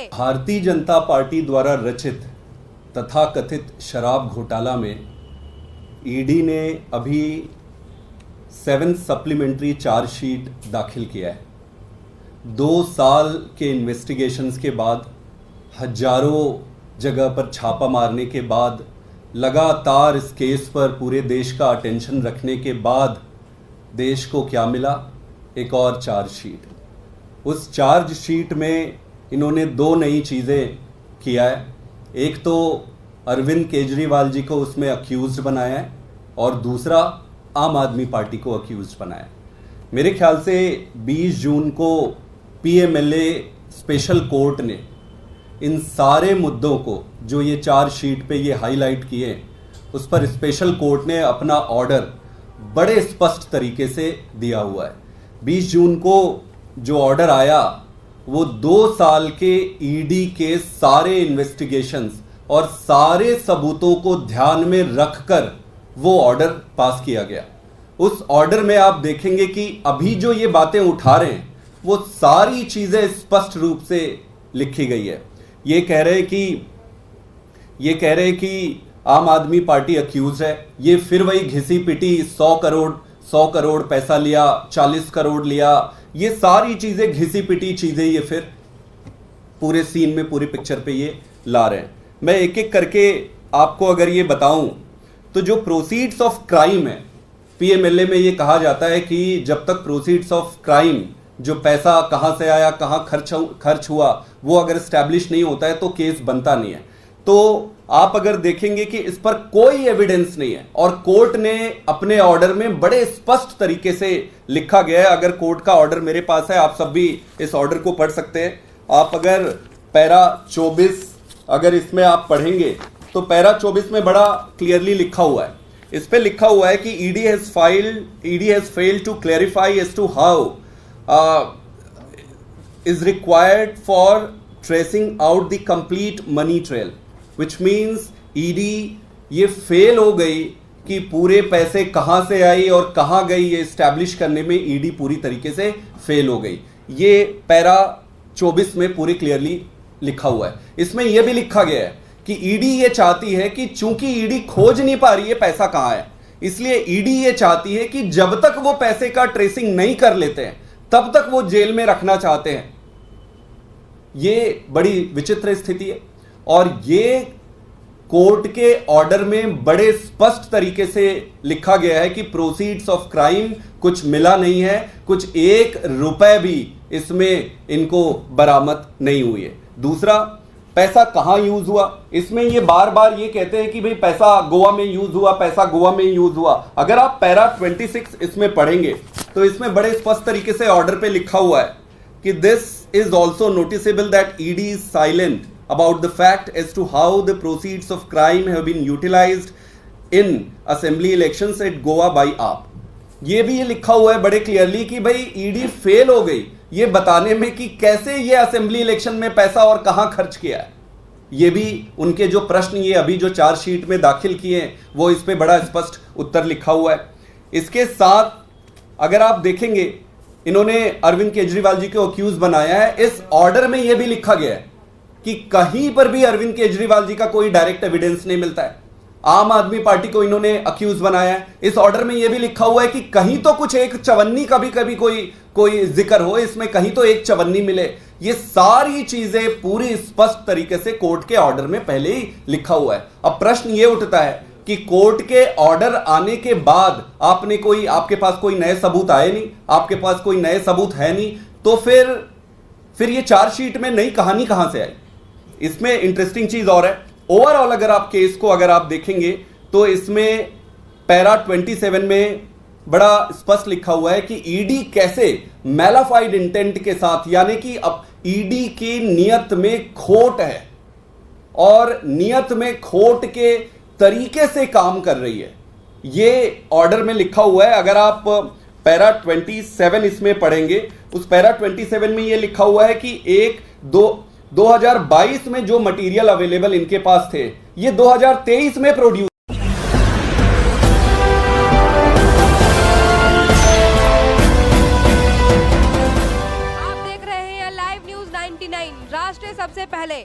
Bharatiya Janata party द्वारा रचित तथाकथित शराब घोटाला में ईडी ने अभी 7 सप्लीमेंट्री चार्जशीट दाखिल किया है। 2 साल के इन्वेस्टिगेशंस के बाद, हजारों जगह पर छापा मारने के बाद, लगातार इस केस पर पूरे देश का अटेंशन रखने के बाद देश को क्या मिला? एक और चार्जशीट। उस चार्जशीट में इन्होंने 2 नई चीज़ें किया है। एक तो अरविंद केजरीवाल जी को उसमें अक्यूज्ड बनाया है और दूसरा आम आदमी पार्टी को अक्यूज्ड बनाया है। मेरे ख्याल से 20 जून को पीएमएलए स्पेशल कोर्ट ने इन सारे मुद्दों को जो ये चार्जशीट पे ये हाईलाइट किए, उस पर स्पेशल कोर्ट ने अपना ऑर्डर बड़े स्पष्ट तरीके से दिया हुआ है। 20 जून को जो ऑर्डर आया वो 2 साल के ईडी के सारे इन्वेस्टिगेशंस और सारे सबूतों को ध्यान में रखकर वो ऑर्डर पास किया गया। उस ऑर्डर में आप देखेंगे कि अभी जो ये बातें उठा रहे हैं वो सारी चीजें स्पष्ट रूप से लिखी गई है। ये कह रहे कि आम आदमी पार्टी अक्यूज है। ये फिर वही घिसी पिटी 100 करोड़ पैसा लिया, 40 करोड़ लिया, ये सारी चीजें घिसी पिटी चीजें ये फिर पूरे सीन में, पूरी पिक्चर पे ये ला रहे हैं। मैं एक एक करके आपको अगर ये बताऊं तो जो प्रोसीड्स ऑफ क्राइम है, पीएमएलए में ये कहा जाता है कि जब तक प्रोसीड्स ऑफ क्राइम, जो पैसा कहां से आया, कहां खर्च हुआ, वो अगर स्टैब्लिश नहीं होता है तो केस बनता नहीं है। तो आप अगर देखेंगे कि इस पर कोई एविडेंस नहीं है और कोर्ट ने अपने ऑर्डर में बड़े स्पष्ट तरीके से लिखा गया है। अगर कोर्ट का ऑर्डर मेरे पास है, आप सब भी इस ऑर्डर को पढ़ सकते हैं। आप अगर पैरा 24 अगर इसमें आप पढ़ेंगे तो पैरा 24 में बड़ा क्लियरली लिखा हुआ है। इस पे लिखा हुआ है कि ED has failed to clarify as to how is required for tracing out the complete money trail, which means ED ये फेल हो गई कि पूरे पैसे कहां से आई और कहां गई ये एस्टैब्लिश करने में ED पूरी तरीके से फेल हो गई। ये पैरा 24 में पूरी क्लियरली लिखा हुआ है। इसमें यह भी लिखा गया है कि ED ये चाहती है कि चूंकि ED खोज नहीं पा रही है पैसा कहां है, इसलिए ED ये चाहती है कि जब तक वो पैसे का ट्रेसिंग नहीं कर लेते हैं तब तक वो जेल में रखना चाहते हैं। ये बड़ी विचित्र स्थिति है और ये कोर्ट के ऑर्डर में बड़े स्पष्ट तरीके से लिखा गया है कि प्रोसीड्स ऑफ क्राइम कुछ मिला नहीं है, कुछ 1 रुपए भी इसमें इनको बरामद नहीं हुई है। दूसरा, पैसा कहां यूज हुआ, इसमें ये बार बार ये कहते हैं कि भाई पैसा गोवा में यूज हुआ, पैसा गोवा में यूज हुआ। अगर आप पैरा 26 इसमें पढ़ेंगे तो इसमें बड़े स्पष्ट तरीके से ऑर्डर पे लिखा हुआ है कि this is also noticeable that ED is silent about the fact as to how the proceeds of crime have been utilised in assembly elections at Goa by AAP. ये भी ये लिखा हुआ है बड़े क्लियरली कि भाई ईडी फेल हो गई ये बताने में कि कैसे ये असेंबली इलेक्शन में पैसा और कहां खर्च किया है। ये भी उनके जो प्रश्न ये अभी जो चार्जशीट में दाखिल किए हैं वो इस पे बड़ा स्पष्ट उत्तर लिखा हुआ है। इसके साथ अगर आप देखेंगे इन्होंने अरविंद केजरीवाल जी को अक्यूज बनाया है। इस ऑर्डर में यह भी लिखा गया है कि कहीं पर भी अरविंद केजरीवाल जी का कोई डायरेक्ट एविडेंस नहीं मिलता है। आम आदमी पार्टी को इन्होंने अक्यूज बनाया है। इस ऑर्डर में यह भी लिखा हुआ है कि कहीं तो कुछ एक चवन्नी का भी कभी कोई जिक्र हो, इसमें कहीं तो एक चवन्नी मिले। ये सारी चीजें पूरी स्पष्ट तरीके से कोर्ट के ऑर्डर में पहले ही लिखा हुआ है। अब प्रश्न यह उठता है कि कोर्ट के ऑर्डर आने के बाद आपके पास कोई नए सबूत आए नहीं, आपके पास कोई नए सबूत है नहीं, तो फिर ये चार्जशीट में नई कहानी कहां से आई? इसमें इंटरेस्टिंग चीज और है। ओवरऑल अगर आप केस को अगर आप देखेंगे तो इसमें पैरा 27 में बड़ा स्पष्ट लिखा हुआ है कि ईडी कैसे मैलाफाइड इंटेंट के साथ, यानी कि अब ईडी की नियत में खोट है और नियत में खोट के तरीके से काम कर रही है। ये ऑर्डर में लिखा हुआ है। अगर आप पैरा 27 इसमें पढ़ेंगे, उस पैरा 27 में यह लिखा हुआ है कि 2022 में जो मटेरियल अवेलेबल इनके पास थे ये 2023 में प्रोड्यूस आप देख रहे हैं लाइव न्यूज 9 99 राष्ट्र सबसे पहले।